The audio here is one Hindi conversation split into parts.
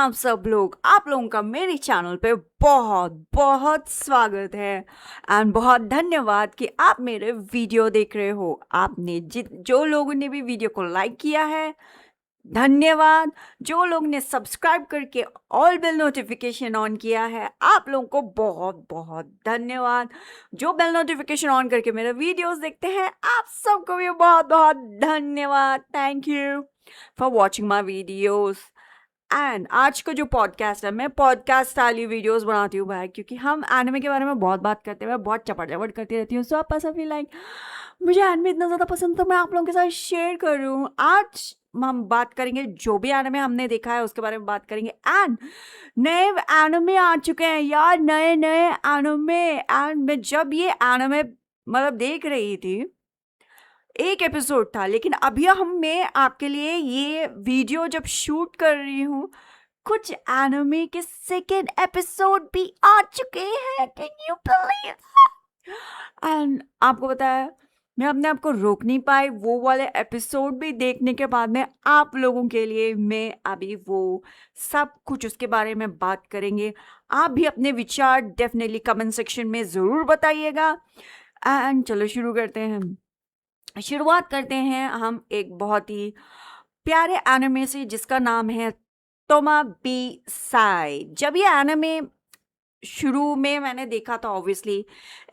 आप सब लोग, आप लोगों का मेरे चैनल पे बहुत बहुत स्वागत है एंड बहुत धन्यवाद कि आप मेरे वीडियो देख रहे हो। आपने जो लोगों ने भी वीडियो को लाइक किया है, धन्यवाद। जो लोग ने सब्सक्राइब करके ऑल बेल नोटिफिकेशन ऑन किया है, आप लोगों को बहुत बहुत धन्यवाद। जो बेल नोटिफिकेशन ऑन करके मेरे वीडियोस देखते हैं, आप सबको भी बहुत बहुत धन्यवाद। Thank you for watching my videos. And आज का जो पॉडकास्ट है, मैं पॉडकास्ट वाली वीडियोस बनाती हूँ भाई, क्योंकि हम एनिमे के बारे में बहुत बात करते हैं, मैं बहुत चपड़ चपड़ करती रहती हूँ। सो आप ऐसा फील लाइक मुझे एनिमे इतना ज़्यादा पसंद, तो मैं आप लोगों के साथ शेयर कर रही हूँ। आज हम बात करेंगे जो भी एनिमे हमने देखा है उसके बारे में बात करेंगे। एंड नए एनिमे आ चुके हैं यार, नए नए एनिमे। एंड मैं जब ये एनिमे मतलब देख रही थी, एक एपिसोड था, लेकिन अभी मैं आपके लिए ये वीडियो जब शूट कर रही हूँ, कुछ एनिमे के सेकेंड एपिसोड भी आ चुके हैं। Can you believe? एंड आपको पता है, मैं अपने आप को रोक नहीं पाई। वो वाले एपिसोड भी देखने के बाद में आप लोगों के लिए मैं अभी वो सब कुछ उसके बारे में बात करेंगे। आप भी अपने विचार डेफिनेटली कमेंट सेक्शन में ज़रूर बताइएगा। एंड चलो शुरू करते हैं। शुरुआत करते हैं हम एक बहुत ही प्यारे एनिमे से, जिसका नाम है तोमा बी साई। जब ये एनिमे शुरू में मैंने देखा था, ऑब्वियसली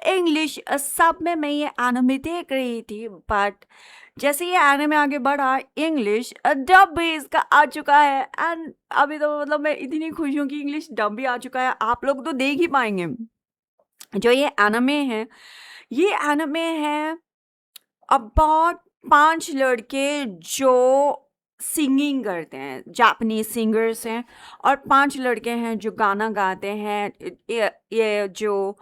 इंग्लिश सब में मैं ये एनिमे देख रही थी, बट जैसे ये एनिमे आगे बढ़ा, इंग्लिश डब भी इसका आ चुका है। एंड अभी तो मतलब मैं इतनी खुश हूँ कि इंग्लिश डब भी आ चुका है। आप लोग तो देख ही पाएंगे। जो ये एनिमे है अबाउट 5 लड़के जो सिंगिंग करते हैं, जापानीज सिंगर्स हैं, और 5 लड़के हैं जो गाना गाते हैं। ये जो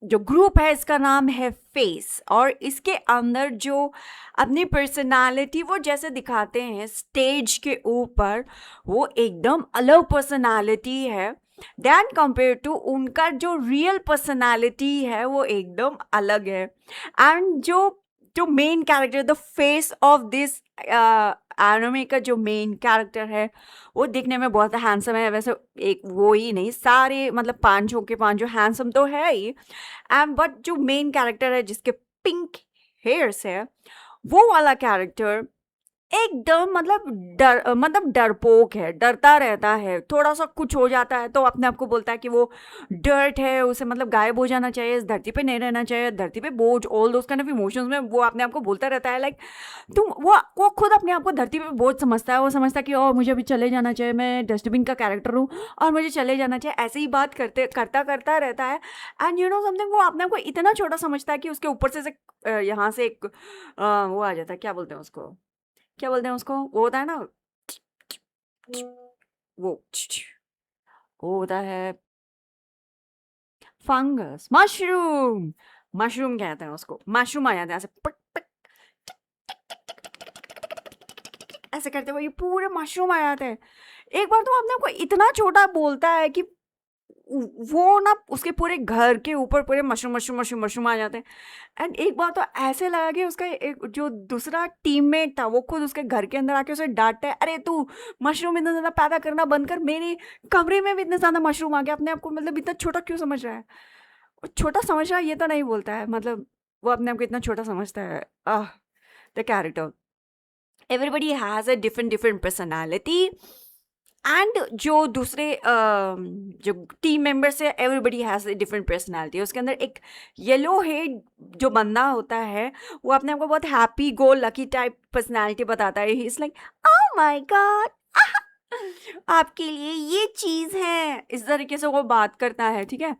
ग्रुप है, इसका नाम है फेस। और इसके अंदर जो अपनी पर्सनालिटी वो जैसे दिखाते हैं स्टेज के ऊपर, वो एकदम अलग पर्सनालिटी है दैन कंपेयर टू उनका जो रियल पर्सनालिटी है, वो एकदम अलग है। एंड जो main character, the face of this anime का जो मेन कैरेक्टर है, वो दिखने में बहुत हैंडसम है। वैसे एक वो ही नहीं, सारे मतलब 5 के 5 हैंडसम तो है ही। एंड बट जो मेन कैरेक्टर है जिसके पिंक हेयर्स है, वो वाला कैरेक्टर एकदम मतलब डरपोक है, डरता रहता है। थोड़ा सा कुछ हो जाता है तो अपने आप को बोलता है कि वो डर्ट है, उसे मतलब गायब हो जाना चाहिए, इस धरती पे नहीं रहना चाहिए, धरती पे बोझ, all those kind of emotions में वो अपने आप को बोलता रहता है। लाइक तुम वो खुद अपने आप को धरती पे बोझ समझता है। वो समझता है कि ओ मुझे अभी चले जाना चाहिए, मैं डस्टबिन का कैरेक्टर हूँ और मुझे चले जाना चाहिए। ऐसे ही बात करता रहता है। एंड यू नो समथिंग, वो अपने आप को इतना छोटा समझता है कि उसके ऊपर से यहाँ से एक वो आ जाता है, क्या बोलते हैं उसको, वो होता है ना, वो वो होता है फंगस, मशरूम। मशरूम कहते हैं उसको, मशरूम आ जाते हैं ऐसे पट पट, ऐसे करते हुए ये पूरे मशरूम आ जाते हैं। एक बार तो अपने आपको इतना छोटा बोलता है कि वो ना उसके पूरे घर के ऊपर पूरे मशरूम मशरूम मशरूम मशरूम आ जाते हैं। एंड एक बार तो ऐसे लगा कि उसका एक जो दूसरा टीममेट था, वो खुद उसके घर के अंदर आके उसे डांटता है, अरे तू मशरूम इतना ज़्यादा पैदा करना बंद कर, मेरे कमरे में भी इतने ज़्यादा मशरूम आ गया, अपने आप को मतलब इतना छोटा क्यों समझ रहा है। वो छोटा समझ रहा है ये तो नहीं बोलता है, मतलब वो अपने आप को इतना छोटा समझता है। The character, everybody has a different different personality. And जो दूसरे जो टीम मेंबर्स है, एवरीबडी हैज़ डिफरेंट पर्सनालिटी। उसके अंदर एक येलो हेड जो बंदा होता है, वो अपने आप को बहुत happy go lucky type personality बताता है। He is like oh my God, आपके लिए ये चीज़ है, इस तरीके से वो बात करता है, ठीक है।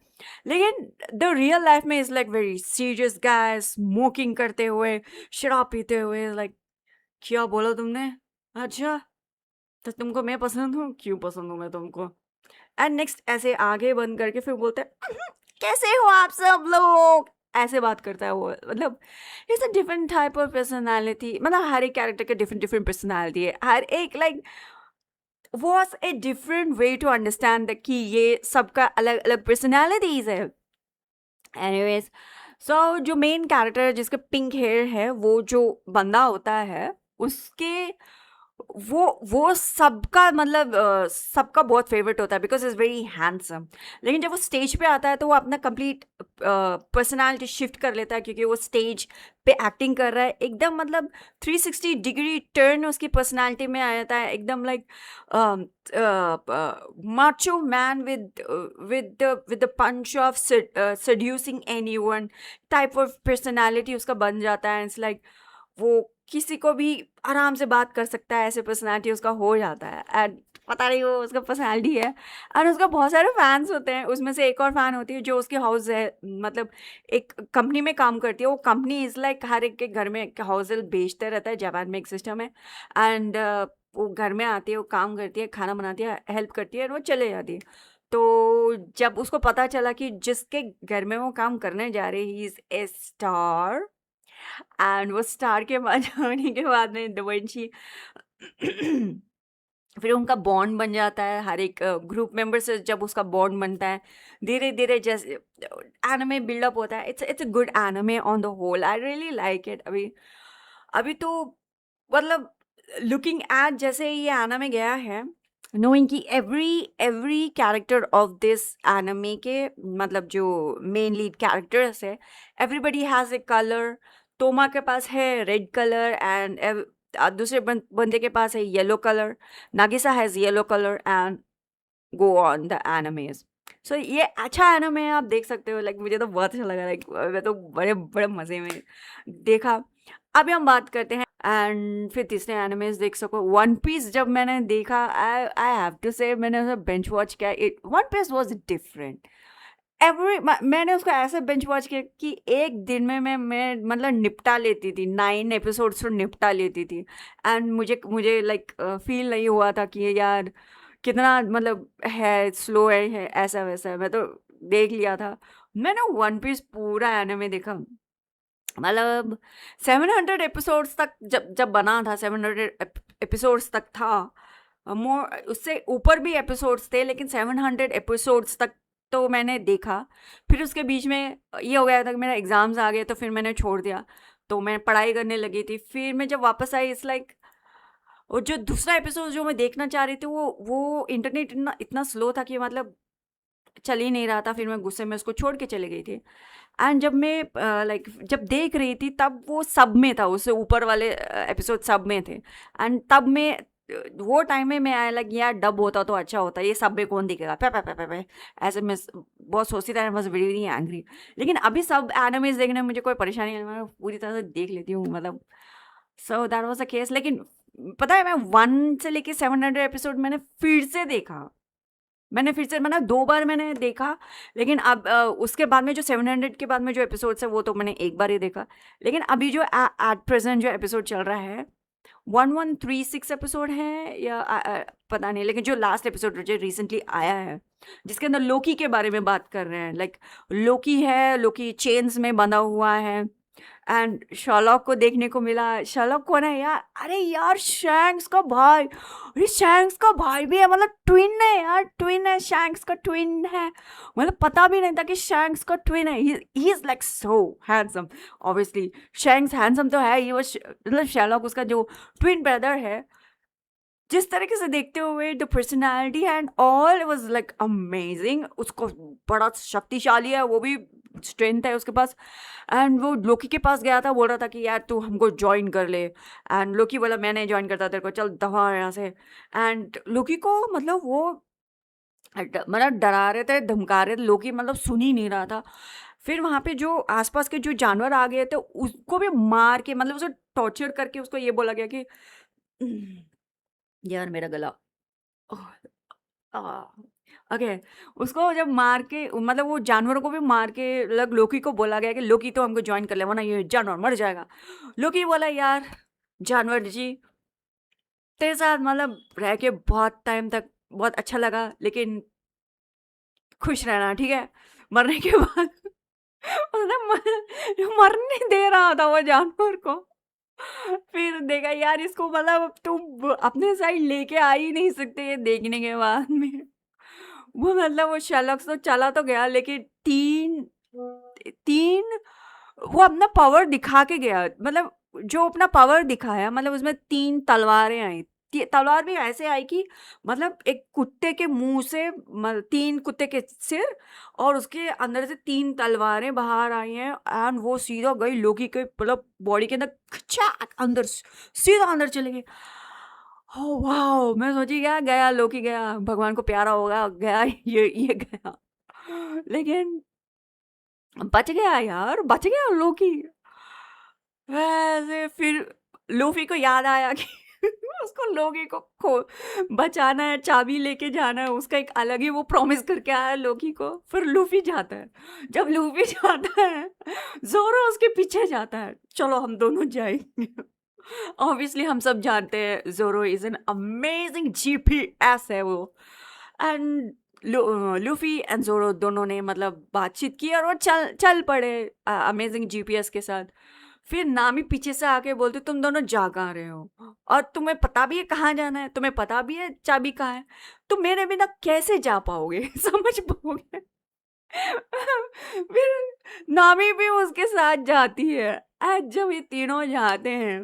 लेकिन द रियल लाइफ में is like very serious guy, smoking करते हुए, शराब पीते हुए। लाइक क्या बोला तुमने? अच्छा, तो तुमको मैं पसंद हूँ? क्यों पसंद हूँ मैं तुमको? एंड नेक्स्ट ऐसे आगे बंद करके फिर बोलता है कैसे हो आप सब लोग, ऐसे बात करता है वो। मतलब it's a different type of personality. मतलब हर एक कैरेक्टर के डिफरेंट डिफरेंट पर्सनालिटी है, हर एक like was a different way to understand कि ये सबका अलग अलग पर्सनालिटीज है। एनीवेज, सो जो मेन कैरेक्टर जिसका पिंक हेयर है, वो जो बंदा होता है, उसके वो सबका मतलब सबका बहुत फेवरेट होता है बिकॉज इज़ वेरी हैंडसम। लेकिन जब वो स्टेज पे आता है तो वो अपना कंप्लीट पर्सनालिटी शिफ्ट कर लेता है, क्योंकि वो स्टेज पे एक्टिंग कर रहा है एकदम, मतलब 360 डिग्री टर्न उसकी पर्सनालिटी में आ जाता है एकदम, like macho man with the punch of seducing anyone type of personality उसका बन जाता है। इट्स लाइक वो किसी को भी आराम से बात कर सकता है, ऐसे पर्सनालिटी उसका हो जाता है। एंड पता नहीं वो उसका पर्सनालिटी है। एंड उसका बहुत सारे फैंस होते हैं, उसमें से एक और फैन होती है जो उसके हाउस है, मतलब एक कंपनी में काम करती है। वो कंपनी इज़ लाइक हर एक के घर में हाउस हेल्प बेचते रहता है, जापान में एक सिस्टम है। एंड वो घर में आती है, वो काम करती है, खाना बनाती है, हेल्प करती है और वो चले जाती है। तो जब उसको पता चला कि जिसके घर में वो काम करने जा रही he is a star, and वो स्टार के बाद होने के बाद में देवर्षि फिर उनका बॉन्ड बन जाता है। हर एक ग्रुप मेंबर से जब उसका बॉन्ड बनता है धीरे धीरे, जैसे एनिमे बिल्डअप होता है। It's a good anime on the whole, I really like it. अभी अभी तो मतलब लुकिंग एट जैसे ये एनिमे गया है, नोइंग कि every every character of this anime के, मतलब जो मेन लीड कैरेक्टर्स है, एवरीबडी हैज़ ए कलर। तोमा के पास है रेड कलर, एंड दूसरे बंदे के पास है yellow colour. Nagisa has yellow colour, and go on the animes. So ये अच्छा एनिमे है, आप देख सकते हो। लाइक मुझे तो बहुत अच्छा लगा, लाइक मैं तो बड़े बड़े मज़े में देखा। अभी हम बात करते हैं एंड फिर तीसरे एनिमेज देख सको। वन पीस जब मैंने देखा, आई आई हैव टू से मैंने उसे बेंच वॉच किया। It one piece was different. मैंने उसको ऐसे बेंच वॉच किया कि एक दिन में मैं मतलब निपटा लेती थी, 9 एपिसोड्स तो निपटा लेती थी। एंड मुझे मुझे लाइक फील नहीं हुआ था कि यार कितना मतलब है स्लो है ऐसा वैसा है। मैं तो देख लिया था। मैंने वन पीस पूरा एनिमे देखा, मतलब 700 एपिसोड्स तक जब जब बना था, 700 एपिसोड्स तक था। मोर उससे ऊपर भी एपिसोड्स थे, लेकिन 700 एपिसोड्स तक तो मैंने देखा। फिर उसके बीच में ये हो गया था कि मेरा एग्ज़ाम्स आ गए, तो फिर मैंने छोड़ दिया। तो मैं पढ़ाई करने लगी थी। फिर मैं जब वापस आई, इट्स लाइक वो जो दूसरा एपिसोड जो मैं देखना चाह रही थी, वो इंटरनेट इतना इतना स्लो था कि मतलब चल ही नहीं रहा था। फिर मैं गुस्से में उसको छोड़ के चली गई थी। एंड जब मैं लाइक जब देख रही थी तब वो सब में था, उससे ऊपर वाले एपिसोड सब में थे। एंड तब मैं वो टाइम में मैं आया लग यार डब होता तो अच्छा होता, ये सब में कौन दिखेगा, पे ऐसे मैं बहुत सोचती था। Was very very angry. लेकिन अभी सब एनिमेज देखने में मुझे कोई परेशानी नहीं, मैं पूरी तरह से देख लेती हूँ, मतलब so that was a case. लेकिन पता है मैं 1 से लेके 700 एपिसोड मैंने फिर से मतलब 2 बार मैंने देखा। लेकिन अब उसके बाद में जो 700 के बाद में जो एपिसोड्स है वो तो मैंने एक बार ही देखा। लेकिन अभी जो एट प्रेजेंट जो एपिसोड चल रहा है 1136 एपिसोड है या पता नहीं। लेकिन जो लास्ट एपिसोड जो रिसेंटली आया है, जिसके अंदर लोकी के बारे में बात कर रहे हैं, लाइक लोकी है, लोकी चेन्स में बंधा हुआ है। एंड शर्लॉक को देखने को मिला। शर्लॉक कौन है यार? अरे यार शैंक्स का भाई। अरे शैंक्स का भाई भी है, मतलब ट्विन है यार, ट्विन है, शैंक्स का ट्विन है। मतलब पता भी नहीं था कि शैंक्स का ट्विन है। He is like so handsome. Obviously shanks handsome तो है ही, वो मतलब शर्लॉक उसका जो ट्विन ब्रदर है, जिस तरीके से देखते हुए the personality and all was like amazing. उसको बड़ा शक्तिशाली है, वो भी स्ट्रेंथ है उसके पास। एंड वो लोकी के पास गया था, बोल रहा था कि यार तू हमको ज्वाइन कर ले। एंड लोकी बोला मैं नहीं ज्वाइन करता तेरे को, चल दफा यहाँ से। एंड लोकी को मतलब वो मतलब डरा रहे थे, धमका रहे थे, लोकी मतलब सुन ही नहीं रहा था। फिर वहाँ पे जो आसपास के जो जानवर आ गए थे उसको भी मार के, मतलब उसे टॉर्चर करके उसको ये बोला गया कि यार मेरा गला ओह, आ, ओके। उसको जब मार के मतलब वो जानवरों को भी मार के लग लोकी को बोला गया कि लोकी तो हमको ज्वाइन कर ले वरना ये जानवर मर जाएगा। लोकी बोला यार जानवर जी तेरे साथ मतलब रह के बहुत टाइम तक बहुत अच्छा लगा, लेकिन खुश रहना ठीक है। मरने के बाद मतलब मरने दे रहा था वो जानवर को। फिर देखा यार इसको, मतलब अब तुम अपने साइड लेके आ ही नहीं सकते ये देखने के बाद में। वो मतलब वो शर्लॉक तो चला तो गया, लेकिन तीन तीन वो अपना पावर दिखा के गया। मतलब जो अपना पावर दिखाया, मतलब उसमें 3 तलवारें आई, तलवार भी ऐसे आई कि मतलब एक कुत्ते के मुंह से 3 कुत्ते के सिर और उसके अंदर से 3 तलवारें बाहर आई हैं एंड वो सीधा गई लोकी के मतलब बॉडी के अंदर खचाक अंदर सीधा अंदर चले गए। Oh wow! मैं सोची क्या गया लोकी गया, भगवान को प्यारा होगा गया ये गया। लेकिन बच गया यार, बच गया लोकी। वैसे फिर लूफी को याद आया कि उसको लोकी को बचाना है, चाबी लेके जाना है, उसका एक अलग ही वो प्रॉमिस करके आया है लोकी को। फिर लूफी जाता है, जब लूफी जाता है जोरो उसके पीछे जाता है, चलो हम दोनों जाएंगे। ऑब्वियसली हम सब जानते हैं जोरो इज एन अमेजिंग जीपीएस है वो। एंड लूफी एंड जोरो दोनों ने मतलब बातचीत की और वो चल पड़े अमेजिंग जीपीएस के साथ। फिर नामी पीछे से आके बोलते तुम दोनों जा कहाँ रहे हो और तुम्हें पता भी है कहाँ जाना है, तुम्हें पता भी है चाबी कहाँ है, तुम मेरे बिना कैसे जा पाओगे समझ पाओगे। फिर नामी भी उसके साथ जाती है। आज जब ये तीनों जाते हैं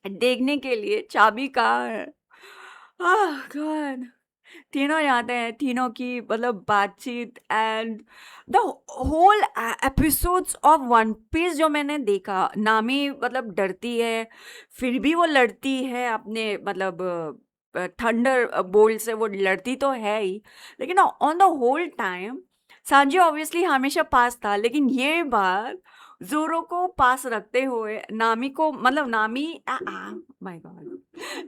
देखने के लिए चाबी कहाँ है, आह गॉड, तीनों जाते हैं, तीनों की मतलब बातचीत and the whole episodes of One Piece जो मैंने देखा, नामी मतलब डरती है फिर भी वो लड़ती है अपने मतलब थंडर बोल्ट से, वो लड़ती तो है ही लेकिन on the whole time Sanji obviously हमेशा पास था, लेकिन ये बार जोरो को पास रखते हुए नामी को मतलब नामी माय गॉड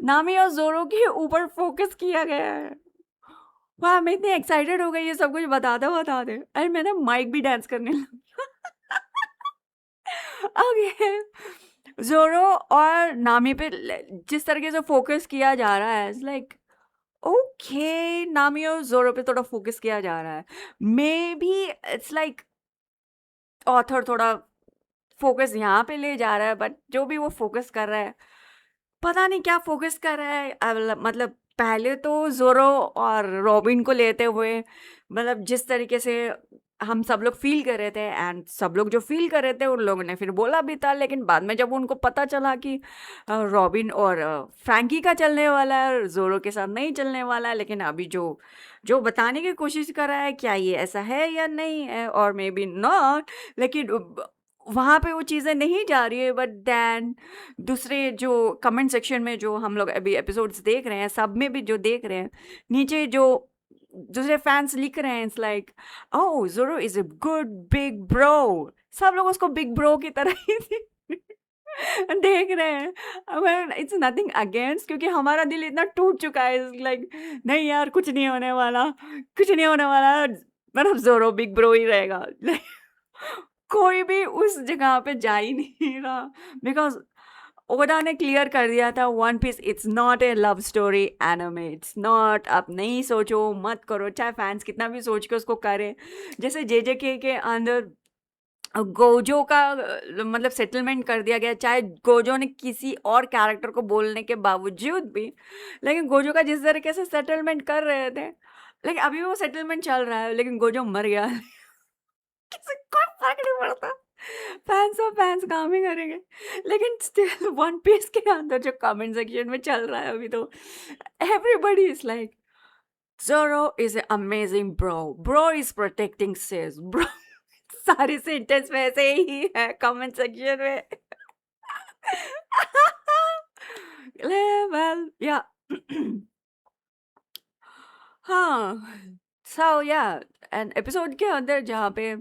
नामी और जोरो के ऊपर फोकस किया गया है। वाह मैं इतनी एक्साइटेड हो गई ये सब कुछ बताते अरे मैंने माइक भी डांस करने लगी। ओके जोरो और नामी पे जिस तरीके से फोकस किया जा रहा है, इट्स लाइक ओके नामी और जोरो पे थोड़ा फोकस किया जा रहा है, may be it's like author थोड़ा फोकस यहाँ पे ले जा रहा है, बट जो भी वो फोकस कर रहा है पता नहीं क्या फोकस कर रहा है। मतलब पहले तो जोरो और रॉबिन को लेते हुए मतलब जिस तरीके से हम सब लोग फील कर रहे थे एंड सब लोग जो फील कर रहे थे उन लोगों ने फिर बोला भी था, लेकिन बाद में जब उनको पता चला कि रॉबिन और फ्रैंकी का चलने वाला है, जोरो के साथ नहीं चलने वाला है, लेकिन अभी जो जो बताने की कोशिश कर रहा है क्या ये ऐसा है या नहीं है और मे बी नॉट, लेकिन वहाँ पे वो चीज़ें नहीं जा रही है। बट दैन दूसरे जो कमेंट सेक्शन में जो हम लोग अभी एपिसोड्स देख रहे हैं, सब में भी जो देख रहे हैं, नीचे जो दूसरे फैंस लिख रहे हैं, इट्स लाइक ओह जोरो is a good big bro, सब लोग उसको बिग ब्रो की तरह ही देख रहे हैं। इट्स नथिंग अगेंस्ट, क्योंकि हमारा दिल इतना टूट चुका है, इट्स लाइक नहीं यार कुछ नहीं होने वाला, कुछ नहीं होने वाला, मतलब जोरो बिग ब्रो ही रहेगा। कोई भी उस जगह पे जा ही नहीं रहा, बिकॉज ओदा ने क्लियर कर दिया था One Piece it's not a love story anime, it's not. आप नहीं सोचो मत करो, चाहे फैंस कितना भी सोच के उसको करें। जैसे जे के अंदर गोजो का मतलब सेटलमेंट कर दिया गया, चाहे गोजो ने किसी और कैरेक्टर को बोलने के बावजूद भी, लेकिन गोजो का जिस तरीके से सेटलमेंट कर रहे थे, लेकिन अभी भी वो सेटलमेंट चल रहा है, लेकिन गोजो मर गया। किसी कोई फर्क नहीं पड़ता, फैंस और फैंस काम ही करेंगे। लेकिन स्टिल वन पीस के अंदर जो कमेंट सेक्शन में चल रहा है अभी, तो एवरीबडी इज लाइक जोरो is amazing bro, bro is protecting says bro. सारे सेंटेंस वैसे ही है कमेंट सेक्शन में। वेल या हाँ, सो या एंड एपिसोड के अंदर जहाँ पे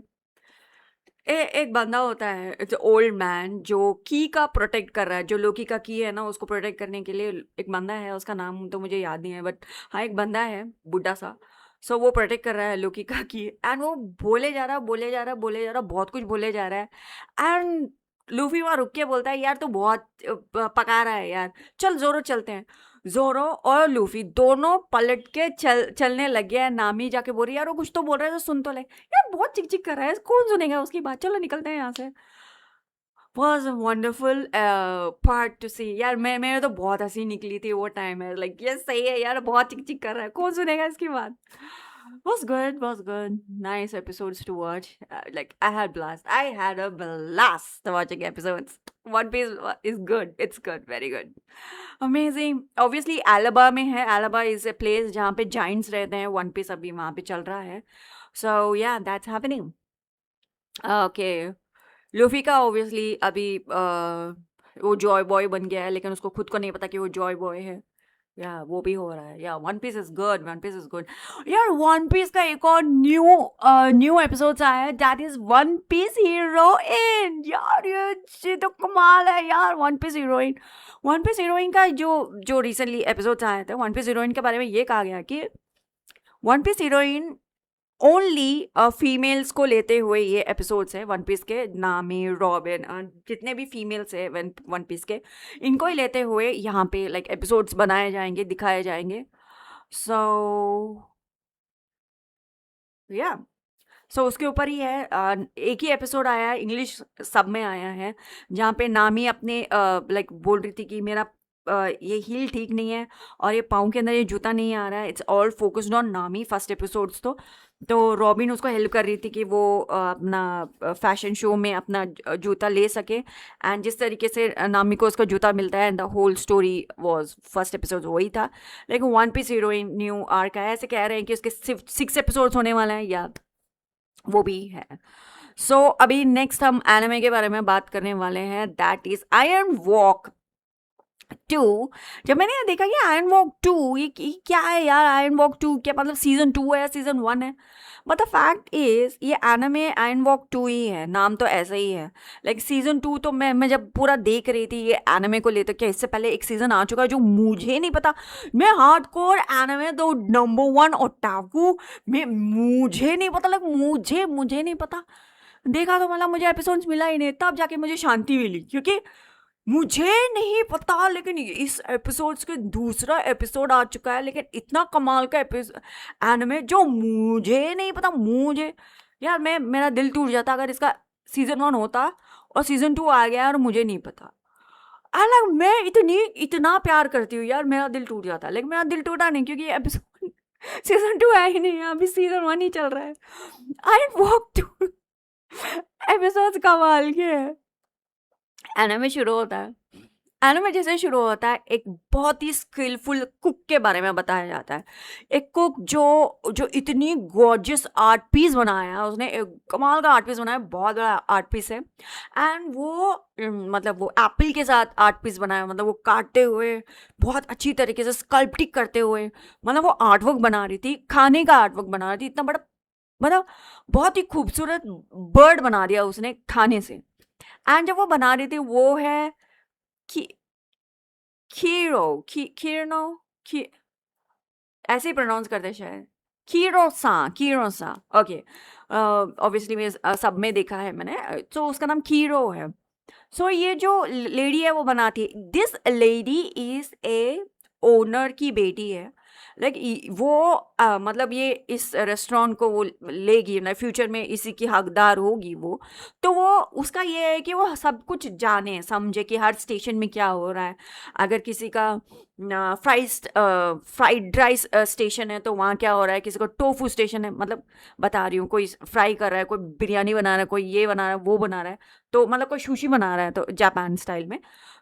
एक बंदा होता है, इट्स ओल्ड मैन जो की का प्रोटेक्ट कर रहा है, जो लोकी का की है ना उसको प्रोटेक्ट करने के लिए एक बंदा है, उसका नाम तो मुझे याद नहीं है, बट हाँ एक बंदा है बुढ़ा सा, सो वो प्रोटेक्ट कर रहा है लोकी का की, एंड वो बोले जा रहा बहुत कुछ बोले जा रहा है। एंड लूफी वहाँ रुक के बोलता है यार तू बहुत पका रहा है यार, चल जोरो चलते हैं। जोरो और लूफी दोनों पलट के चलने लग गए। नामी जाके बोल रही यार वो कुछ तो बोल रहा है तो सुन तो ले, यार बहुत चिक चिक कर रहा है, कौन सुनेगा उसकी बात, चलो निकलते हैं यहाँ से। Was a wonderful part to see यार, मेरे तो बहुत हंसी निकली थी वो टाइम है, लाइक ये सही है यार, बहुत चिक चिक कर रहा है, कौन सुनेगा इसकी बात। Was good, nice episodes to watch, like I had a blast watching episodes. One Piece is good, it's good, very good, amazing. Obviously एलाबा में है, एलाबा इज ए प्लेस जहाँ पे जाइंट्स रहते हैं, वन पीस अभी वहाँ पे चल रहा है। सो या दैट्स हैपनिंग। ओके, लूफी का ऑब्वियसली अभी वो जॉय बॉय बन गया है, लेकिन उसको खुद को नहीं पता कि वो जॉय बॉय है। या वो भी हो रहा है। या One Piece is good, One Piece is good. यार वन पीस का एक और न्यू एपिसोड आया है, that is One Piece heroine. यार ये तो कमाल है यार, One Piece heroine. One Piece heroine का जो जो रिसेंटली एपिसोड आए थे, वन पीस हीरोइन के बारे में ये कहा गया कि One Piece heroine only females को लेते हुए ये एपिसोड्स है वन पीस के, नामी, रॉबिन, जितने भी फीमेल्स है वन पीस के, इनको ही लेते हुए यहाँ पे लाइक एपिसोड्स बनाए जाएंगे, दिखाए जाएंगे। सो या सो उसके ऊपर ही है। एक ही एपिसोड आया है, इंग्लिश सब में आया है, जहाँ पे नामी अपने लाइक बोल रही थी कि मेरा ये हील ठीक नहीं है और ये पाँव के अंदर ये जूता नहीं आ रहा है। इट्स ऑल फोकस्ड ऑन नामी फर्स्ट एपिसोड्स। तो रॉबिन उसको हेल्प कर रही थी कि वो अपना फैशन शो में अपना जूता ले सके, एंड जिस तरीके से नामी को उसका जूता मिलता है, and the whole story was first episode वही था। लेकिन One Piece heroine new arc है, ऐसे कह रहे हैं कि उसके सिर्फ 6 एपिसोड्स होने वाले हैं, या वो भी है। सो अभी नेक्स्ट हम एनिमे के बारे में बात करने वाले हैं, दैट इज आयरन वॉक 2। जब मैंने ये देखा कि आयरन वॉक 2 ये क्या है यार, आयरन वॉक 2 क्या मतलब सीजन 2 है या सीजन 1 है? बट द फैक्ट इज ये एनिमे आयरन वॉक 2 ही है, नाम तो ऐसा ही है। लाइक सीजन 2 तो मैं जब पूरा देख रही थी ये एनिमे को लेकर, क्या इससे पहले एक सीजन आ चुका है जो मुझे नहीं पता। मैं हार्डकोर एनिमे तो नंबर 1 ओटाकू में, मुझे नहीं पता, लाइक मुझे नहीं पता। देखा तो मतलब मुझे एपिसोड्स मिला ही नहीं, तब जाके मुझे शांति मिली, क्योंकि मुझे नहीं पता। लेकिन इस एपिसोड्स के दूसरा एपिसोड आ चुका है, लेकिन इतना कमाल का एनिमे जो मुझे नहीं पता। मुझे यार मेरा दिल टूट जाता अगर इसका सीजन 1 होता और सीजन 2 आ गया और मुझे नहीं पता। अलग मैं इतना प्यार करती हूँ यार, मेरा दिल टूट जाता, लेकिन मेरा दिल टूटा नहीं क्योंकि एपिसोड सीजन 2 है ही नहीं, अभी सीजन 1 ही चल रहा है। आई वॉक 2 एपिसोड कमाल के है। एनिमे शुरू होता है, एनिमे जैसे शुरू होता है एक बहुत ही स्किलफुल कुक के बारे में बताया जाता है। एक कुक जो इतनी गॉर्जियस आर्ट पीस बनाया है उसने, एक कमाल का आर्ट पीस बनाया, बहुत बड़ा आर्ट पीस है। एंड वो मतलब वो एप्पल के साथ आर्ट पीस बनाया, मतलब वो काटते हुए बहुत अच्छी तरीके से स्कल्पटिंग करते हुए, मतलब वो आर्टवर्क बना रही थी, खाने का आर्टवर्क बना रही थी। इतना बड़ा मतलब बहुत ही खूबसूरत बर्ड बना दिया उसने खाने से। एंड जब वो बना रही थी वो है कि खीरो की ऐसे ही प्रोनाउंस करते हैं शायद, खीरोसा। ओके, ऑब्वियसली मैं सब में देखा है मैंने, तो उसका नाम खीरो है। सो ये जो लेडी है वो बनाती है, this lady is a owner की बेटी है। लाइक वो मतलब ये इस रेस्टोरेंट को वो लेगी ना, फ्यूचर में इसी की हकदार होगी वो। तो वो उसका ये है कि वो सब कुछ जाने समझे कि हर स्टेशन में क्या हो रहा है। अगर किसी का फ्राइड राइस स्टेशन है तो वहाँ क्या हो रहा है, किसी को टोफू स्टेशन है, मतलब बता रही हूँ, कोई फ्राई कर रहा है, कोई बिरयानी बना रहा है, कोई ये बना रहा है, वो बना रहा है, तो मतलब कोई सुशी बना रहा है तो जापान स्टाइल में,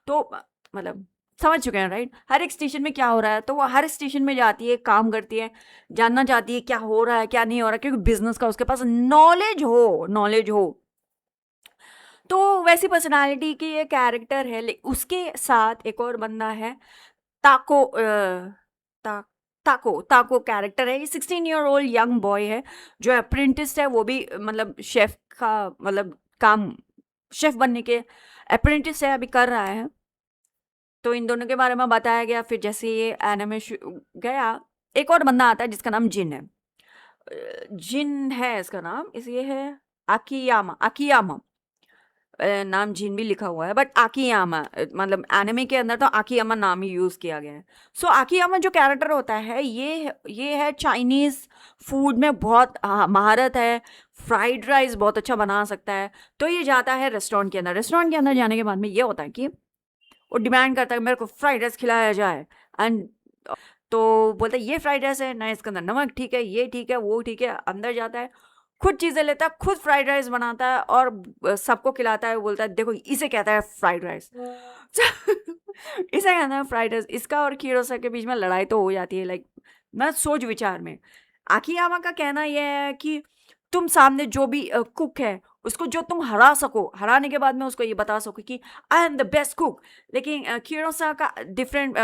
तो मतलब समझ चुके हैं राइट, हर एक स्टेशन में क्या हो रहा है। तो वो हर स्टेशन में जाती है, काम करती है, जानना चाहती है क्या हो रहा है क्या नहीं हो रहा है, क्योंकि बिजनेस का उसके पास नॉलेज हो। तो वैसी पर्सनालिटी की ये कैरेक्टर है। उसके साथ एक और बंदा है, ताको ताको कैरेक्टर है। ये 16-year-old यंग बॉय है जो अप्रेंटिस है, वो भी मतलब शेफ का मतलब काम, शेफ बनने के अप्रेंटिस है, अभी कर रहा है। तो इन दोनों के बारे में बताया गया। फिर जैसे ये एनिमे गया, एक और बंदा आता है जिसका नाम जिन है, जिन है इसका नाम, इस ये है आकियामा नाम जिन भी लिखा हुआ है, बट आकियामा मतलब एनिमे के अंदर तो आकियामा नाम ही यूज किया गया है। सो आकियामा जो कैरेक्टर होता है ये है चाइनीज फूड में बहुत महारत है, फ्राइड राइस बहुत अच्छा बना सकता है। तो ये जाता है रेस्टोरेंट के अंदर जाने के बाद में ये होता है कि वो डिमांड करता है मेरे को फ्राइड राइस खिलाया जाए। एंड तो बोलता है ये फ्राइड राइस है ना, इसके अंदर नमक ठीक है, ये ठीक है, वो ठीक है। अंदर जाता है, खुद चीज़ें लेता है, खुद फ्राइड राइस बनाता है और सबको खिलाता है, बोलता है देखो इसे कहता है फ्राइड राइस। इसे कहता है फ्राइड राइस। इसका और किरोसा के बीच में लड़ाई तो हो जाती है, लाइक मैं सोच विचार में। आकियामा का कहना यह है कि तुम सामने जो भी कुक है उसको जो तुम हरा सको, हराने के बाद में उसको ये बता सको कि I am the best cook. लेकिन किरोसा का डिफरेंट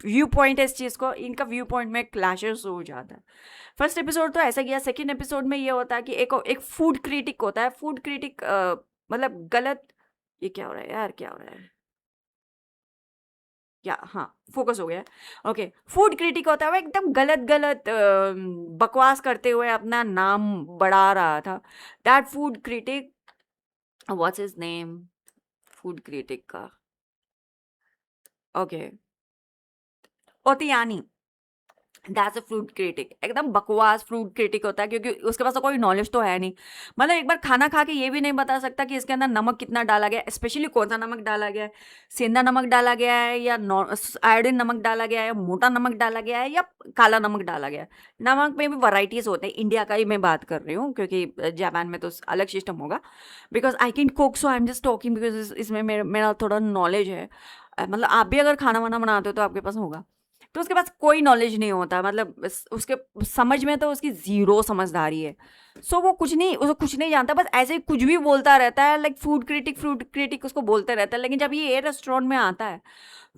व्यू पॉइंट है इस चीज़ को, इनका व्यू पॉइंट में क्लैशेस हो जाता है। फर्स्ट एपिसोड तो ऐसा किया, सेकंड एपिसोड में ये होता है कि एक फूड क्रिटिक होता है। फूड क्रिटिक मतलब गलत, ये क्या हो रहा है यार, क्या हो रहा है, या हाँ फोकस हो गया। ओके, फूड क्रिटिक होता है, वो एकदम गलत गलत बकवास करते हुए अपना नाम बढ़ा रहा था। That food critic, what's his name, food critic का, ओके, ओतियानी। दैट्स अ फ्रूट क्रिटिक, एकदम बकवास फ्रूट क्रिटिक होता है, क्योंकि उसके पास तो कोई नॉलेज तो है नहीं। मतलब एक बार खाना खा के ये भी नहीं बता सकता कि इसके अंदर नमक कितना डाला गया है, स्पेशली कौन सा नमक डाला गया है, सेंधा नमक डाला गया है या आयोडीन नमक डाला गया है या मोटा नमक डाला गया है या काला नमक डाला गया है। नमक में भी वैरायटीज होते हैं, इंडिया का ही मैं बात कर रही हूँ, क्योंकि जापान में तो अलग सिस्टम होगा। Because I can cook, so I am just talking because इसमें मेरा थोड़ा नॉलेज है। मतलब आप भी अगर खाना वाना बनाते हो तो आपके पास होगा। तो उसके पास कोई नॉलेज नहीं होता, मतलब उसके समझ में तो उसकी ज़ीरो समझदारी है। सो वो कुछ नहीं जानता, बस ऐसे ही कुछ भी बोलता रहता है, लाइक फूड क्रिटिक उसको बोलते रहता है। लेकिन जब ये रेस्टोरेंट में आता है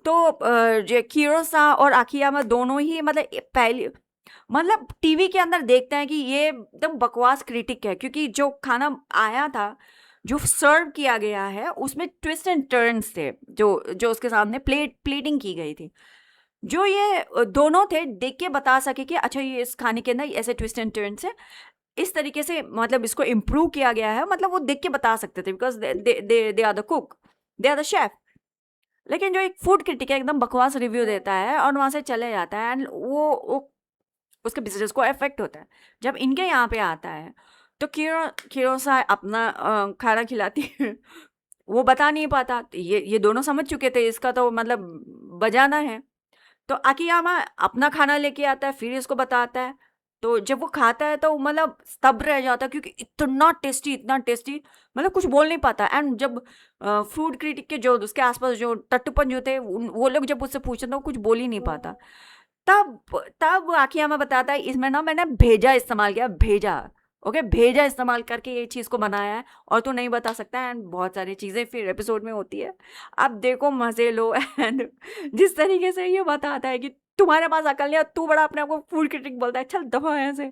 तो जो किरोसा और आकियामा दोनों ही मतलब पहले मतलब टीवी के अंदर देखते हैं कि ये एकदम बकवास क्रिटिक है, क्योंकि जो खाना आया था, जो सर्व किया गया है, उसमें ट्विस्ट एंड टर्न्स थे, जो जो उसके सामने प्लेटिंग की गई थी, जो ये दोनों थे देख के बता सके कि अच्छा ये इस खाने के अंदर ऐसे ट्विस्ट एंड टर्न्स है, इस तरीके से मतलब इसको इम्प्रूव किया गया है, मतलब वो देख के बता सकते थे, because they are the cook, they are the chef. लेकिन जो एक फूड क्रिटिक है, एकदम बकवास रिव्यू देता है और वहां से चले जाता है, एंड वो उसके बिजनेस को इफेक्ट होता है। जब इनके यहाँ पे आता है तो किरोसा अपना खाना खिलाती है, वो बता नहीं पाता, तो ये दोनों समझ चुके थे इसका तो मतलब बजाना है। तो आकियामा अपना खाना लेके आता है, फिर इसको बताता है। तो जब वो खाता है तो मतलब स्तब्ध रह जाता है, क्योंकि इतना टेस्टी, मतलब कुछ बोल नहीं पाता। एंड जब फूड क्रिटिक के जो उसके आसपास जो टट्टूपन जो थे, वो लोग जब उससे पूछते तो वो कुछ बोल ही नहीं पाता। तब तब आकियामा बताता है इसमें ना मैंने भेजा इस्तेमाल किया, भेजा, ओके, भेजा इस्तेमाल करके ये चीज़ को बनाया है, और तू नहीं बता सकता। एंड बहुत सारी चीज़ें फिर एपिसोड में होती है, अब देखो मज़े लो। एंड जिस तरीके से ये बताता है कि तुम्हारे पास अकल नहीं है, तू बड़ा अपने आप को फूड क्रिटिक बोलता है, चल दफा यहाँ से।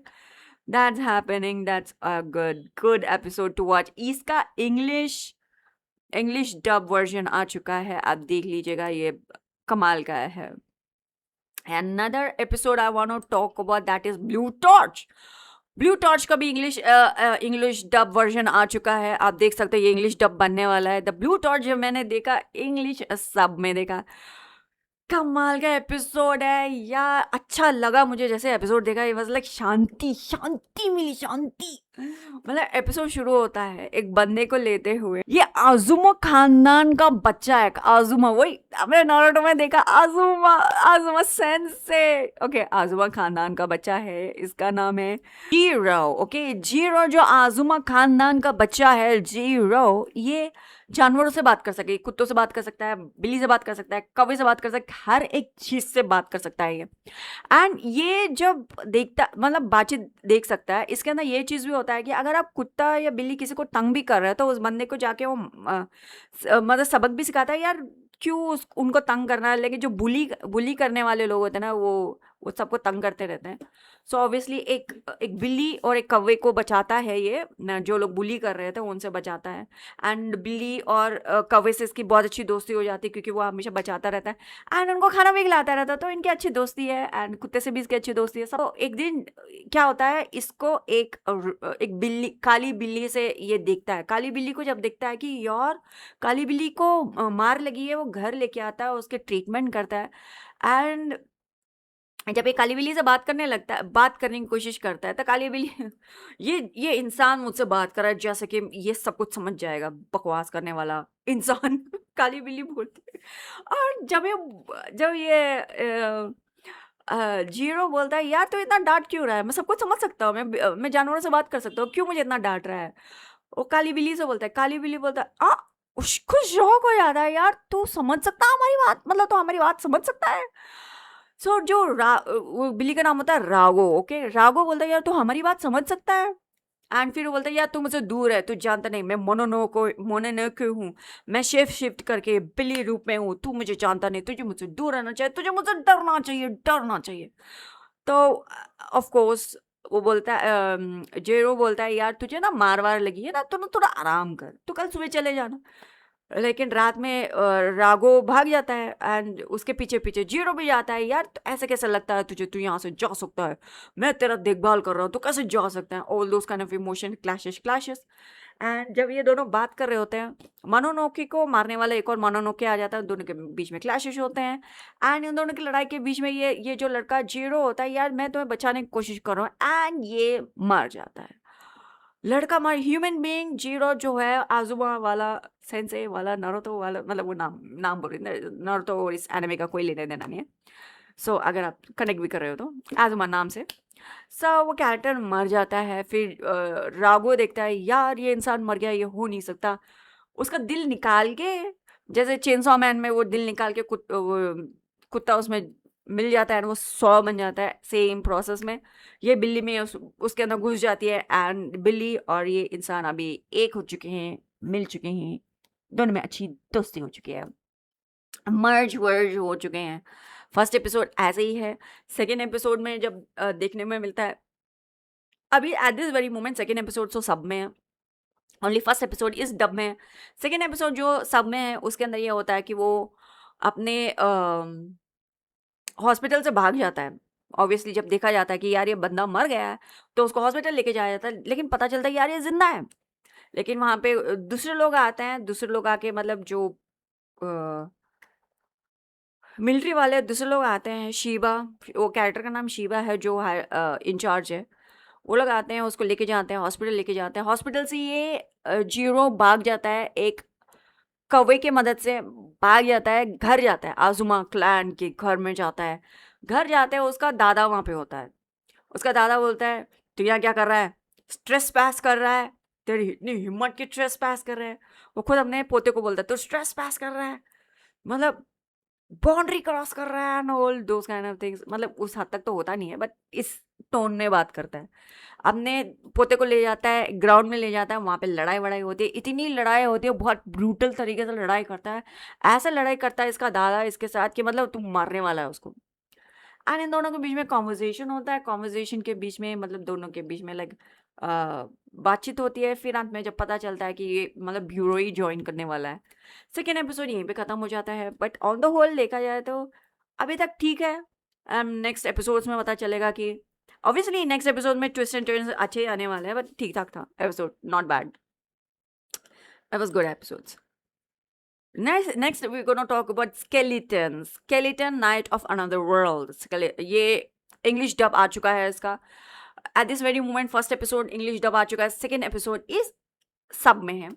That's happening, that's a good episode to watch. इसका इंग्लिश डब वर्जन आ चुका है, आप देख लीजिएगा, ये कमाल का है। Another episode I want to talk about, that is Blue Torch. Blue torch का भी इंग्लिश डब वर्जन आ चुका है, आप देख सकते हैं ये इंग्लिश डब बनने वाला है। द ब्लू टॉर्च जब मैंने देखा इंग्लिश सब में देखा, कमाल का एपिसोड है यार, अच्छा लगा मुझे जैसे एपिसोड देखा, ये वाज लाइक शांति मिली, शांति। मतलब एपिसोड शुरू होता है एक बंदे को लेते हुए, ये आजुमा खानदान का बच्चा है, आजुमा, वही हमने नारुतो में देखा, आजुमा सेंसे। ओके, आजुमा खानदान का बच्चा है, इसका नाम है जीरो। ओके, जीरो जो आजुमा खानदान का बच्चा है, जीरो, ये जानवरों से बात कर सके, कुत्तों से बात कर सकता है, बिल्ली से बात कर सकता है, कौवे से बात कर सकता है, हर एक चीज से बात कर सकता है ये। एंड ये जब देखता, मतलब बातचीत देख सकता है, इसके अंदर ये चीज़ भी होता है कि अगर आप कुत्ता या बिल्ली किसी को तंग भी कर रहे हो तो उस बंदे को जाके वो मतलब सबक भी सिखाता है यार, क्यों उनको तंग करना है। लेकिन जो बुली करने वाले लोग होते हैं ना, वो सबको तंग करते रहते हैं। सो ऑब्वियसली एक एक बिल्ली और एक कौवे को बचाता है ये, जो लोग बुली कर रहे थे उनसे बचाता है। एंड बिल्ली और कौवे से इसकी बहुत अच्छी दोस्ती हो जाती है, क्योंकि वो हमेशा बचाता रहता है एंड उनको खाना भी खिलाता रहता है, तो इनकी अच्छी दोस्ती है। एंड कुत्ते से भी इसकी अच्छी दोस्ती है। तो एक दिन क्या होता है, इसको एक बिल्ली, काली बिल्ली से ये देखता है। काली बिल्ली को जब देखता है कि यार काली बिल्ली को मार लगी है, वो घर लेके आता है, उसके ट्रीटमेंट करता है। एंड जब ये काली बिल्ली से बात करने लगता है, बात करने की कोशिश करता है, तो काली बिल्ली ये इंसान मुझसे बात कर रहा है जैसे कि ये सब कुछ समझ जाएगा, बकवास करने वाला इंसान। काली बिल्ली बोलती है। और जब ये जीरो बोलता है यार तू इतना डांट क्यों रहा है, मैं सब कुछ समझ सकता हूँ, मैं जानवरों से बात कर सकता हूँ, क्यों मुझे इतना डांट रहा है। वो काली बिल्ली से बोलता है, काली बिल्ली बोलता है उसको शौक हो जाता है यार, तू समझ सकता है हमारी बात, मतलब तू हमारी बात समझ सकता है। सो वो बिल्ली का नाम होता है रागो। ओके, रागो बोलता है यार तू हमारी बात समझ सकता है। एंड फिर वो बोलता है यार तू मुझसे दूर है, तू जानता नहीं मैं मोनोनोको हूँ, मैं शिफ्ट करके बिल्ली रूप में हूँ, तू मुझे जानता नहीं, तुझे मुझसे दूर रहना चाहिए, तुझे मुझसे डरना चाहिए। तो ऑफ कोर्स वो बोलता है, जेरो बोलता है यार तुझे ना मार लगी है ना, तू ना थोड़ा आराम कर, तू कल सुबह चले जाना। लेकिन रात में राघो भाग जाता है एंड उसके पीछे पीछे जीरो भी जाता है। यार तो ऐसे कैसे लगता है तुझे, तू यहाँ से जा सकता है, मैं तेरा देखभाल कर रहा हूँ, तू कैसे जा सकता है। All those kind of emotion clashes. And जब ये दोनों बात कर रहे होते हैं, मोनोनोकी को मारने वाला एक और मोनोनोकी आ जाता है, दोनों के बीच में क्लैशेस होते हैं। एंड इन दोनों की लड़ाई के बीच में ये जो लड़का जीरो होता है, यार मैं तुम्हें बचाने की कोशिश कर रहा हूँ, एंड ये मर जाता है। लड़का मार ह्यूमन बीइंग जीरो जो है, आजुमा वाला, सेंसे वाला, नारुतो वाला, मतलब वो नाम नाम बोल रही हूँ, नारुतो और इस एनिमे का कोई लेने देना नहीं है। सो अगर आप कनेक्ट भी कर रहे हो तो आजुमा नाम से। सो वो कैरेक्टर मर जाता है। फिर राघो देखता है यार ये इंसान मर गया, ये हो नहीं सकता। उसका दिल निकाल के, जैसे चेनसॉ मैन में वो दिल निकाल के कुत्ता उसमें मिल जाता है और वो 100 बन जाता है, सेम प्रोसेस में ये बिल्ली में उसके अंदर घुस जाती है। एंड बिल्ली और ये इंसान अभी एक हो चुके हैं, मिल चुके हैं, दोनों में अच्छी दोस्ती हो चुकी है, मर्ज वर्ज हो चुके हैं। फर्स्ट एपिसोड ऐसे ही है। सेकेंड एपिसोड में जब देखने में मिलता है, अभी eight this very moment second episode तो सब में है, ओनली फर्स्ट एपिसोड इस डब में है। सेकेंड एपिसोड जो सब में है उसके अंदर ये होता है कि वो अपने हॉस्पिटल से भाग जाता है। ऑब्वियसली जब देखा जाता है कि यार ये बंदा मर गया है, तो उसको हॉस्पिटल लेके जाया जाता है, लेकिन पता चलता है यार ये जिंदा है। लेकिन वहाँ पे दूसरे लोग आते हैं, दूसरे लोग आके मतलब जो मिलिट्री वाले दूसरे लोग आते हैं, शीबा, वो कैरेक्टर का नाम शीबा है जो इंचार्ज है। वो लोग आते हैं, उसको लेके जाते हैं, हॉस्पिटल लेके जाते हैं। हॉस्पिटल से ये जीरो भाग जाता है, एक कौवे की मदद से भाग जाता है, घर जाता है, आजुमा क्लैन के घर में जाता है। घर जाते हैं, उसका दादा वहाँ पे होता है। उसका दादा बोलता है तू यहाँ क्या कर रहा है, स्ट्रेस पास कर रहा है, तेरी इतनी हिम्मत की स्ट्रेस पास कर रहा है। वो खुद अपने पोते को बोलता है तू स्ट्रेस पास कर रहा है, मतलब बाउंड्री क्रॉस कर रहा है and all those kind of things. मतलब उस हद तक तो होता नहीं है, बट इस टोन में बात करता है। अपने पोते को ले जाता है, ग्राउंड में ले जाता है, वहाँ पे लड़ाई वड़ाई होती है, इतनी लड़ाई होती है, बहुत ब्रूटल तरीके से लड़ाई करता है। ऐसा लड़ाई करता है इसका दादा इसके साथ कि मतलब तुम मारने वाला है उसको। एंड इन दोनों के बीच में कॉन्वर्जेशन होता है, कॉन्वर्जेशन के बीच में मतलब दोनों के बीच में लाइक बातचीत होती है। फिर अंत में जब पता चलता है कि ये मतलब ब्यूरो ही ज्वाइन करने वाला है, सेकेंड एपिसोड यहीं पे ख़त्म हो जाता है। बट ऑन द होल देखा जाए तो अभी तक ठीक है। नेक्स्ट एपिसोड्स में पता चलेगा कि ऑब्वियसली नेक्स्ट एपिसोड में ट्विस्ट एंड टर्न्स अच्छे ही आने वाले हैं, बट ठीक ठाक था episode, not bad, it was good episodes. Next we're gonna talk about Skeleton Night of Another World। ये इंग्लिश डब आ चुका है इसका at this very moment. First episode English dub आ चुका है, सेकेंड एपिसोड इस सब में है,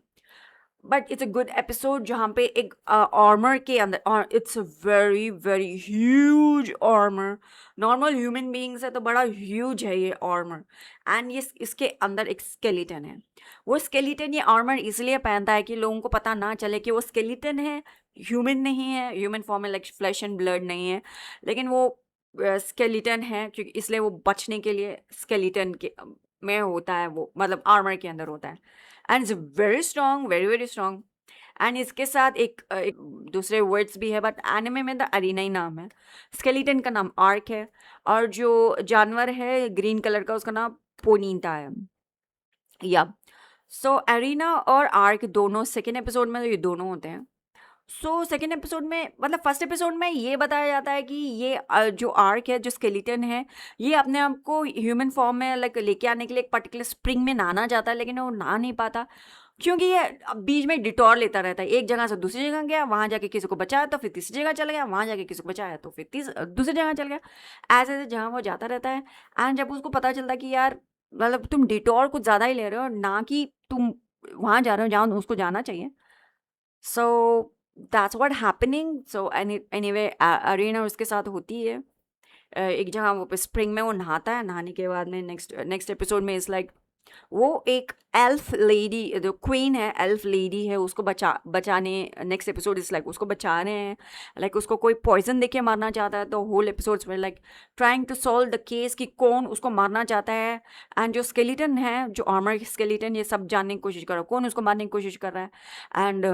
but it's a good episode जहाँ पे एक आर्मर के अंदर, और it's a very very huge armour. Normal human being से तो बड़ा ह्यूज है ये आर्मर। एंड ये इसके अंदर एक स्केलेटन है। वो स्केलेटन ये आर्मर इसलिए पहनता है कि लोगों को पता ना चले कि वो स्केलेटन है, ह्यूमन नहीं है, ह्यूमन फॉर्म में लाइक फ्लैश एंड ब्लड नहीं है, लेकिन वो स्केलेटन है, क्योंकि इसलिए वो बचने के लिए स्केलेटन के में होता है, वो मतलब आर्मर के अंदर होता है। And it's very strong, very very strong. And इसके साथ एक दूसरे वर्ड्स भी है, बट एनिमे में द अरीना ही नाम है। स्केलेटन का नाम आर्क है, और जो जानवर है ग्रीन कलर का उसका नाम पोनीता है। या सो अरीना और आर्क दोनों सेकेंड एपिसोड में तो ये दोनों होते हैं। सो सेकेंड एपिसोड में मतलब फर्स्ट एपिसोड में ये बताया जाता है कि ये जो आर्क है, जो स्केलेटन है, ये अपने आप को ह्यूमन फॉर्म में लाइक लेके आने के लिए एक पर्टिकुलर स्प्रिंग में नहाना चाहता है, लेकिन वो नहा नहीं पाता, क्योंकि ये बीच में डिटॉर लेता रहता है। एक जगह से दूसरी जगह गया, वहाँ जाके किसी को बचाया तो फिर तीसरी जगह चला गया, वहाँ जाके किसी को बचाया तो फिर दूसरी जगह चल गया। ऐसे ऐसे जहाँ वो जाता रहता है। एंड जब उसको पता चलता है कि यार मतलब तुम डिटॉर कुछ ज़्यादा ही ले रहे हो, ना कि तुम वहाँ जा रहे हो जहाँ उसको जाना चाहिए। So that's what happening. So anyway अरीना उसके साथ होती है। एक जगह वो पे स्प्रिंग में वो नहाता है, नहाने के बाद में नेक्स्ट एपिसोड में इस लाइक वो एक एल्फ लेडी, जो क्वीन है, एल्फ लेडी है, उसको बचाने नेक्स्ट एपिसोड इज लाइक उसको बचा रहे हैं, लाइक उसको कोई पॉइजन देके मारना चाहता है, तो होल एपिसोड्स में like trying to solve the case कि कौन उसको मारना चाहता है। एंड जो स्केलेटन है, जो आर्मर स्केलेटन, ये सब जानने की कोशिश कर रहा है कौन उसको मारने की कोशिश कर रहा है। एंड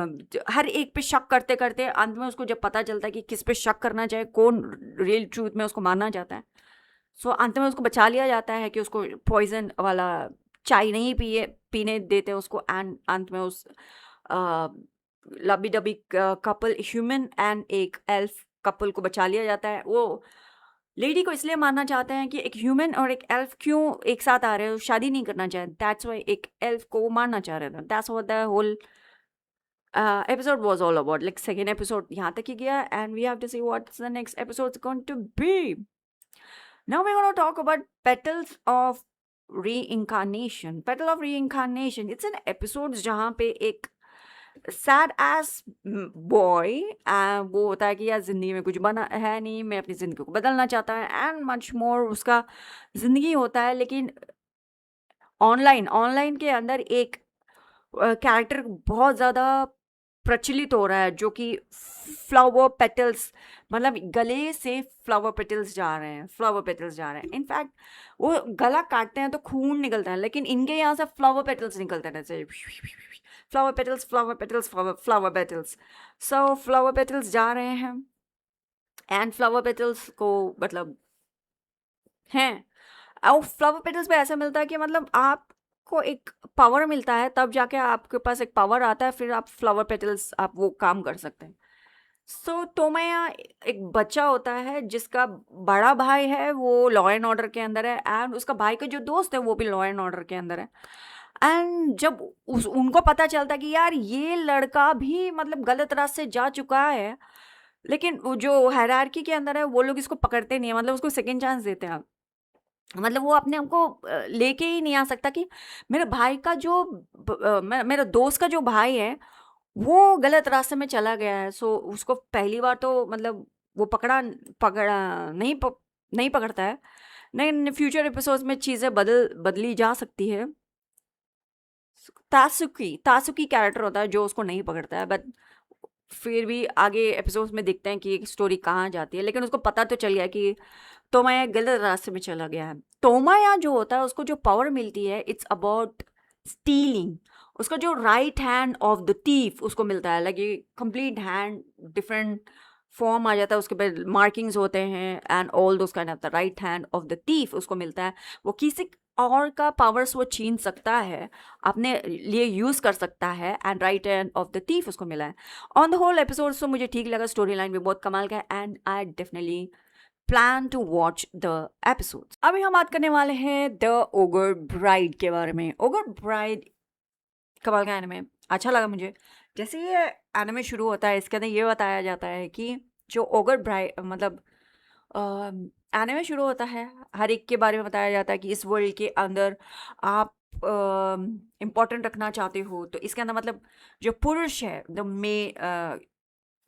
हर एक पे शक करते करते अंत में उसको जब पता चलता है कि किस पे शक करना चाहिए, कौन रियल ट्रूथ में उसको मारना चाहता है, सो अंत में उसको बचा लिया जाता है कि उसको पॉइजन वाला चाय नहीं पीने देते उसको। एंड अंत में उस लबी डबी कपल, ह्यूमन एंड एक एल्फ कपल को बचा लिया जाता है। वो लेडी को इसलिए मारना चाहते हैं कि एक ह्यूमन और एक एल्फ क्यों एक साथ आ रहे हैं, शादी नहीं करना चाहते, दैट्स वाई एक एल्फ को मारना चाह रहे थे। That's what the whole episode was all about. Like second episode यहाँ तक ही गया, and we have to see what's the next episode going to be. Now we're going to talk about Petals of Reincarnation. Petal of Reincarnation. It's an episode जहाँ पे एक सैड एस बॉय वो होता है कि यार ज़िंदगी में कुछ बना है नहीं, मैं अपनी ज़िंदगी को बदलना चाहता है, एंड मच मोर उसका ज़िंदगी होता है। लेकिन ऑनलाइन के अंदर एक कैरेक्टर बहुत ज़्यादा प्रचलित हो रहा है, जो कि फ्लावर पेटल्स, मतलब गले से फ्लावर पेटल्स जा रहे हैं। इनफैक्ट वो गला काटते हैं तो खून निकलता है, लेकिन इनके यहाँ से फ्लावर पेटल्स निकलते हैं, जैसे फ्लावर पेटल्स। सो फ्लावर पेटल्स जा रहे हैं, एंड फ्लावर पेटल्स को मतलब हैं, और फ्लावर पेटल्स पे ऐसा मिलता है कि मतलब आपको एक पावर मिलता है, तब जाके आपके पास एक पावर आता है, फिर आप फ्लावर पेटल्स आप वो काम कर सकते हैं। सो तोमया एक बच्चा होता है जिसका बड़ा भाई है वो लॉ एंड ऑर्डर के अंदर है, एंड उसका भाई का जो दोस्त है वो भी लॉ एंड ऑर्डर के अंदर है। एंड जब उनको पता चलता है कि यार ये लड़का भी मतलब गलत रास्ते जा चुका है, लेकिन वो जो हायरार्की के अंदर है वो लोग इसको पकड़ते नहीं है, मतलब उसको सेकेंड चांस देते हैं। मतलब वो अपने आप को लेके ही नहीं आ सकता कि मेरे भाई का जो मेरा दोस्त का जो भाई है वो गलत रास्ते में चला गया है। सो उसको पहली बार तो मतलब वो पकड़ा नहीं पकड़ता है, नहीं फ्यूचर एपिसोड्स में चीज़ें बदली जा सकती है। तासुकी कैरेक्टर होता है जो उसको नहीं पकड़ता है, बट फिर भी आगे एपिसोड्स में देखते हैं कि स्टोरी कहाँ जाती है, लेकिन उसको पता तो चल गया कि तोमाया गलत रास्ते में चला गया है। तोमाया जो होता है उसको जो पावर मिलती है, इट्स अबाउट स्टीलिंग। उसका जो right hand of the thief उसको मिलता है, लगे कंप्लीट हैंड डिफरेंट फॉर्म आ जाता है, उसके पे मार्किंग्स होते हैं, and all those kind of the right hand of the thief उसको मिलता है। वो किसी और का पावर्स वो छीन सकता है, अपने लिए यूज़ कर सकता है, and right hand of the thief उसको मिला है। ऑन द होल एपिसोड तो मुझे ठीक लगा, स्टोरी लाइन भी बहुत कमाल का है, and I definitely plan to watch the episodes. अभी हम बात करने वाले हैं द ओगर ब्राइड के बारे में। ओगर ब्राइड कमाल का एनिमे, अच्छा लगा मुझे। जैसे ये एनिमे शुरू होता है, इसके अंदर ये बताया जाता है कि जो ओगर ब्राइड मतलब एनिमे शुरू होता है, हर एक के बारे में बताया जाता है कि इस वर्ल्ड के अंदर आप इम्पोर्टेंट रखना चाहते हो, तो इसके अंदर मतलब जो पुरुष है, द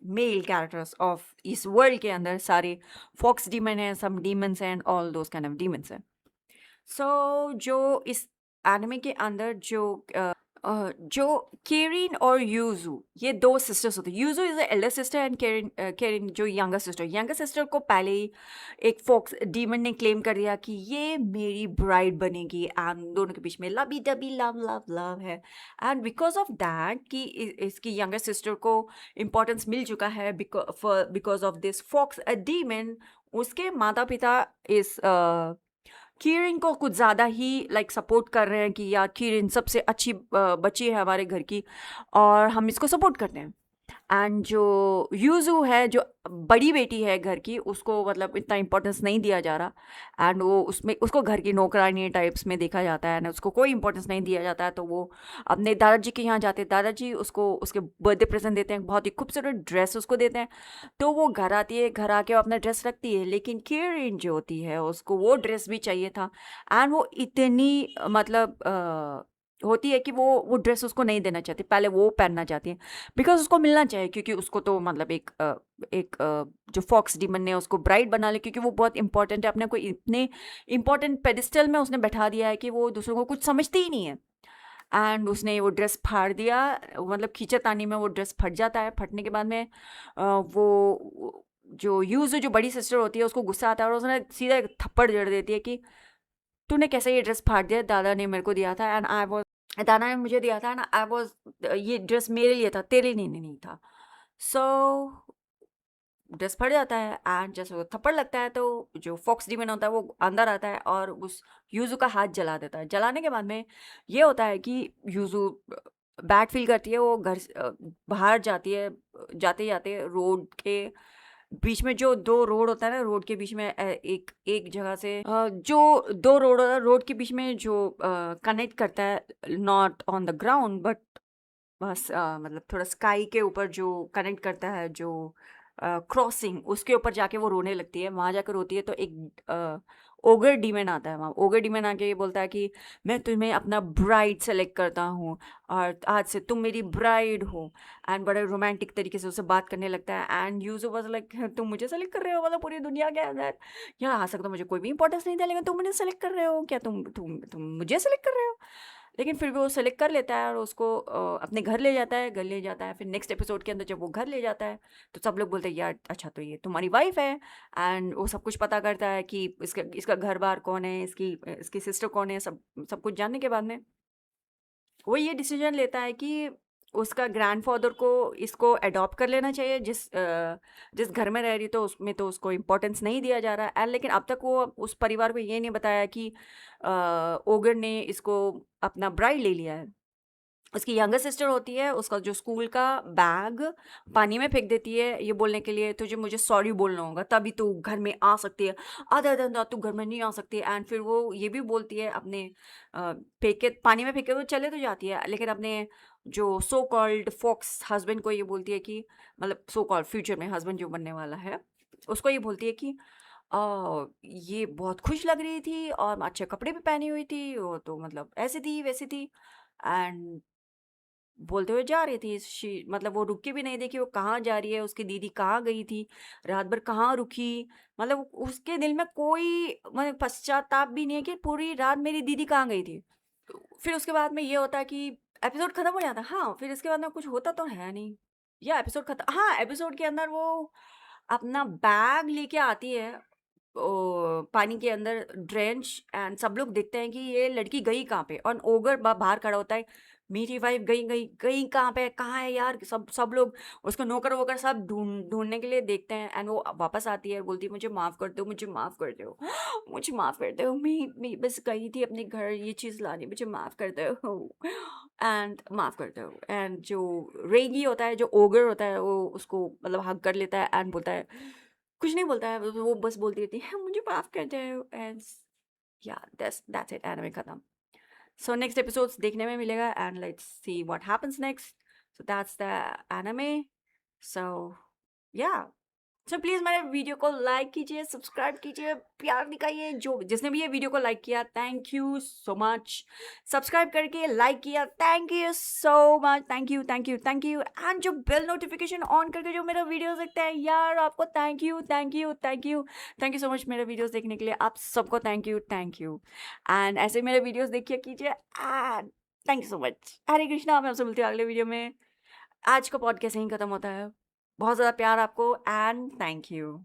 मेल कैरेक्टर्स ऑफ इस वर्ल्ड के अंदर सारे फॉक्स डीमन हैं, some demons and all those kind of demons हैं। सो जो इस एनिमे के अंदर जो केरिन और यूजू, ये दो सिस्टर्स होते हैं। Yuzu is the elder sister and Karin जो यंगर सिस्टर को पहले ही एक फॉक्स डीमन ने क्लेम कर दिया कि ये मेरी ब्राइड बनेगी, एंड दोनों के बीच में लबी डबी लव है। एंड बिकॉज ऑफ दैट कि इसकी यंगर सिस्टर को इम्पोर्टेंस मिल चुका है because of this fox demon, उसके माता पिता इस कीरिन को कुछ ज़्यादा ही लाइक सपोर्ट कर रहे हैं कि यार कीरिन सबसे अच्छी बच्ची है हमारे घर की, और हम इसको सपोर्ट करते हैं। एंड जो यूजू है, जो बड़ी बेटी है घर की, उसको मतलब इतना इम्पोर्टेंस नहीं दिया जा रहा, एंड वो उसको घर की नौकरानी टाइप्स में देखा जाता है, एंड उसको कोई इम्पोर्टेंस नहीं दिया जाता है। तो वो अपने दादाजी के यहाँ जाते हैं, दादाजी उसको उसके बर्थडे प्रेजेंट देते हैं, बहुत ही खूबसूरत ड्रेस उसको देते हैं। तो वो घर आती है, घर आके वो अपना ड्रेस रखती है, लेकिन कीरिन जो होती है उसको वो ड्रेस भी चाहिए था, एंड वो इतनी मतलब होती है कि वो ड्रेस उसको नहीं देना चाहती, पहले वो पहनना चाहती है बिकॉज उसको मिलना चाहिए, क्योंकि उसको तो मतलब जो फॉक्स डीमन ने उसको ब्राइड बना ली, क्योंकि वो बहुत इंपॉर्टेंट है, अपने को इतने इंपॉर्टेंट पेडिस्टल में उसने बैठा दिया है कि वो दूसरों को कुछ समझती ही नहीं है। एंड उसने वो ड्रेस फाड़ दिया, मतलब खींचातानी में वो ड्रेस फट जाता है। फटने के बाद में वो जो यूज जो बड़ी सिस्टर होती है उसको गुस्सा आता है और उसने सीधा एक थप्पड़ जड़ देती है कि तूने कैसे ये ड्रेस फाड़ दिया, दादा ने मेरे को दिया था एंड आई वाज, दादा ने मुझे दिया था एंड आई वाज, ये ड्रेस मेरे लिए था, तेरे लिए नहीं था। सो ड्रेस फट जाता है एंड जैसे वो थप्पड़ लगता है तो जो फॉक्स डीमन होता है वो अंदर आता है और उस यूजू का हाथ जला देता है। जलाने के बाद में ये होता है कि यूजू बैड फील करती है, वो बाहर जाती है, जाते जाते रोड के बीच में, जो दो रोड होता है ना, रोड के बीच में एक एक जगह से जो दो रोड होता है, रोड के बीच में जो कनेक्ट करता है, not on the ground but बस मतलब थोड़ा स्काई के ऊपर जो कनेक्ट करता है, जो क्रॉसिंग, उसके ऊपर जाके वो रोने लगती है। वहाँ जाकर रोती है तो एक ओगर डीमन आता है वहाँ। ओगर डीमन आके ये बोलता है कि मैं तुम्हें अपना ब्राइड सेलेक्ट करता हूँ और आज से तुम मेरी ब्राइड हो। एंड बड़े रोमांटिक तरीके से उससे बात करने लगता है एंड यूजुअल वाज लाइक तुम मुझे सेलेक्ट कर रहे हो, मतलब पूरी दुनिया के अंदर यहाँ आ सकता, मुझे कोई भी इंपॉर्टेंस नहीं था, लेकिन तुम मुझे सेलेक्ट कर रहे हो क्या, तुम मुझे सेलेक्ट कर रहे हो। लेकिन फिर भी वो सेलेक्ट कर लेता है और उसको अपने घर ले जाता है, घर ले जाता है। फिर नेक्स्ट एपिसोड के अंदर जब वो घर ले जाता है तो सब लोग बोलते हैं यार अच्छा तो ये तुम्हारी वाइफ है। एंड वो सब कुछ पता करता है कि इसका इसका घर बार कौन है, इसकी इसकी सिस्टर कौन है, सब सब कुछ जानने के बाद में वो ये डिसीजन लेता है कि उसका ग्रैंडफादर को इसको अडॉप्ट कर लेना चाहिए, जिस घर में रह रही तो उसमें तो उसको इम्पोर्टेंस नहीं दिया जा रहा है। लेकिन अब तक वो उस परिवार को ये नहीं बताया कि ओगर ने इसको अपना ब्राइड ले लिया है। उसकी यंगर सिस्टर होती है, उसका जो स्कूल का बैग पानी में फेंक देती है ये बोलने के लिए तुझे मुझे सॉरी बोलना होगा तभी तू घर में आ सकती है, आधा आधा तू घर में नहीं आ सकती। एंड फिर वो ये भी बोलती है अपने फेंक के पानी में फेंक के तो चले तो जाती है, लेकिन अपने जो सो कॉल्ड फॉक्स हस्बैंड को ये बोलती है कि मतलब सो कॉल्ड फ्यूचर में हस्बैंड जो बनने वाला है उसको ये बोलती है कि ये बहुत खुश लग रही थी और अच्छे कपड़े भी पहनी हुई थी, वो तो मतलब ऐसी थी वैसी थी। एंड बोलते हुए जा रही थी मतलब वो रुक के भी नहीं देखी वो कहाँ जा रही है, उसकी दीदी कहाँ गई थी, रात भर कहाँ रुकी। मतलब उसके दिल में कोई मतलब पश्चाताप भी नहीं है कि पूरी रात मेरी दीदी कहाँ गई थी। फिर उसके बाद में ये होता है कि एपिसोड खत्म हो जाता है। हाँ फिर इसके बाद में कुछ होता तो है नहीं, या एपिसोड खत्म। हाँ एपिसोड के अंदर वो अपना बैग लेके आती है पानी के अंदर ड्रेंच, एंड सब लोग देखते हैं कि ये लड़की गई कहाँ पे, और ओगर बाहर खड़ा होता है, मेरी वाइफ गई गई गई कहाँ पे, कहाँ है यार, सब सब लोग उसको नौकर वोकर सब ढूंढने के लिए देखते हैं। एंड वो वापस आती है और बोलती है मुझे माफ़ कर दो, मुझे माफ़ कर दो, मुझे माफ़ कर दो, मैं बस गई थी अपने घर ये चीज़ लाने, मुझे माफ़ कर दो एंड माफ़ कर दो। एंड जो रेगी होता है, जो ओगर होता है, वो उसको मतलब हक कर लेता है एंड बोलता है, कुछ नहीं बोलता है, वो बस बोलती रहती है मुझे माफ़ कर दो। एंड या दैट्स इट, एनिमे खत्म। सो नेक्स्ट एपिसोड्स देखने में मिलेगा and let's see what happens next. So that's the anime. So yeah so please मेरे वीडियो को लाइक कीजिए, सब्सक्राइब कीजिए, प्यार दिखाइए। जो जिसने भी ये वीडियो को लाइक किया thank you so much, subscribe करके लाइक किया thank you so much, thank you thank you thank you. And जो बेल नोटिफिकेशन ऑन करके जो मेरा वीडियोस देखते हैं यार, आपको thank you thank you thank you thank you so much मेरे वीडियोस देखने के लिए। आप सबको thank you thank you. And ऐसे मेरे वीडियोस देखिए कीजिए and thank you so much. Hare Krishna, मैं आपसे मिलती हूँ अगले वीडियो में। आज का पॉडकास्ट यहीं खत्म होता है। बहुत ज़्यादा प्यार आपको एंड थैंक यू।